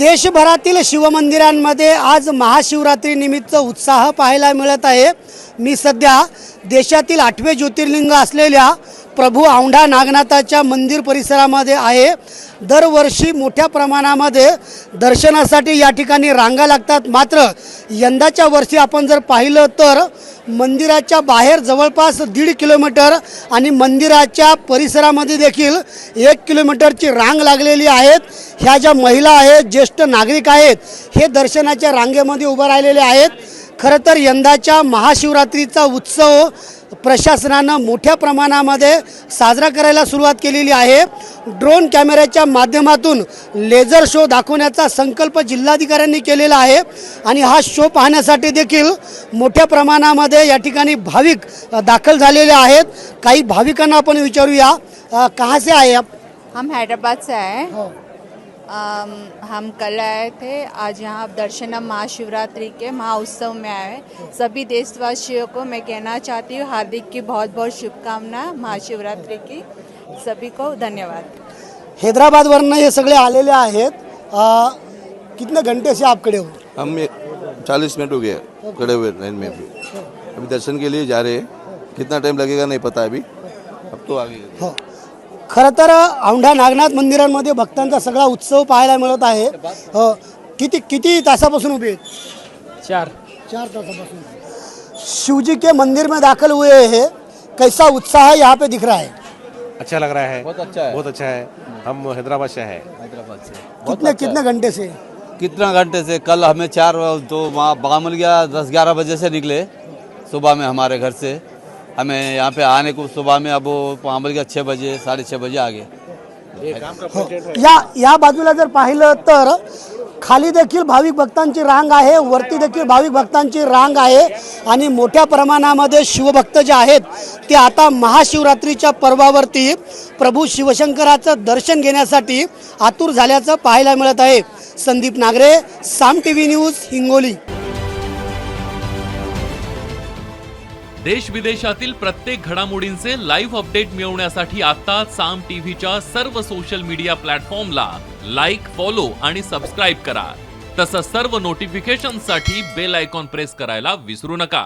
देशभरातील शिवमंदिरांमध्ये आज महाशिवरात्री निमित्त उत्साह पाहायला मिळत आहे। मी सध्या देशातील 8वे ज्योतिर्लिंग असलेल्या प्रभू औंढा नागनाथाच्या मंदिर परिसरामध्ये आहे। दरवर्षी मोठ्या प्रमाणामध्ये दर्शनासाठी या ठिकाणी रांगा लागतात, मात्र यंदाच्या वर्षी आपण जर पाहिलं तर मंदिराच्या बाहेर जवळपास 1.5 किलोमीटर आणि मंदिराच्या परिसरामध्ये देखील 1 किलोमीटरची रांग लागलेली आहेत। ह्या ज्या महिला आहेत, ज्येष्ठ नागरिक आहेत, हे दर्शनाच्या रांगेमध्ये उभे राहिलेले आहेत। खरं तर यंदाच्या महाशिवरात्रीचा उत्सव प्रशासनानं मोठ्या प्रमाणामध्ये साजरा करायला सुरुवात केलेली आहे। ड्रोन कॅमेऱ्याच्या माध्यमातून लेझर शो दाखवण्याचा संकल्प जिल्हाधिकाऱ्यांनी केलेला आहे आणि हा शो पाहण्यासाठी देखील मोठ्या प्रमाणामध्ये या ठिकाणी भाविक दाखल झालेले आहेत। काही भाविकांना आपण विचारूया, कहाँ से आए आप? हम हैदराबाद से आए हैं। हम कल आए थे, आज यहाँ दर्शनम महाशिवरात्रि के महाउत्सव में आए। सभी देशवासियों को मैं कहना चाहती हूँ हार्दिक की बहुत बहुत शुभकामनाएं महाशिवरात्रि की। सभी को धन्यवाद। हैदराबादवरनं हे सगळे आलेले आहेत। कितने घंटे से आप खड़े हो? हम 40 मिनट हो गए खड़े हुए लाइन में। अभी दर्शन के लिए जा रहे हैं, कितना टाइम लगेगा नहीं पता अभी, अब तो आगे। हो, खरं तर औंढा नागनाथ मंदिरांमध्ये भक्तांचा सगळा उत्सव पाहायला मिळत आहे। किती किती तासापासून उभे आहेत? 4 तासापासून शिवजी के मंदिर में दाखिल हुए हैं। कैसा उत्साह यहाँ पे दिख रहा है? अच्छा लग रहा है, बहुत अच्छा है, बहुत अच्छा है। हम हैदराबाद से हैं। कितने घंटे से? कितना घंटे से? कल हमें 4 तो वहाँ बामल गया 10-11 बजे से निकले सुबह में हमारे घर से। हमें यहाँ पे आने को सुबह में अब बामल गया 6 बजे 6:30 बजे आ गए। या बाजूला जर पाहिलं तर खाली देखील भाविक भक्तांची रांग आहे, वरती देखील भाविक भक्तांची रांग आहे आणि मोठ्या प्रमाणामध्ये शिवभक्त जे आहेत ते आता महाशिवरात्रीच्या पर्वावरती प्रभू शिवशंकराचं दर्शन घेण्यासाठी आतुर झाल्याचं पाहायला मिळत आहे। संदीप नागरे, साम टीव्ही न्यूज, हिंगोली। देश विदेशातील प्रत्येक घडामोडींचे लाईव्ह अपडेट मिळवण्यासाठी आता साम टीव्हीच्या सर्व सोशल मीडिया प्लॅटफॉर्मला लाईक, फॉलो आणि सबस्क्राईब करा। तसंच सर्व नोटिफिकेशनसाठी बेल आयकॉन प्रेस करायला विसरू नका।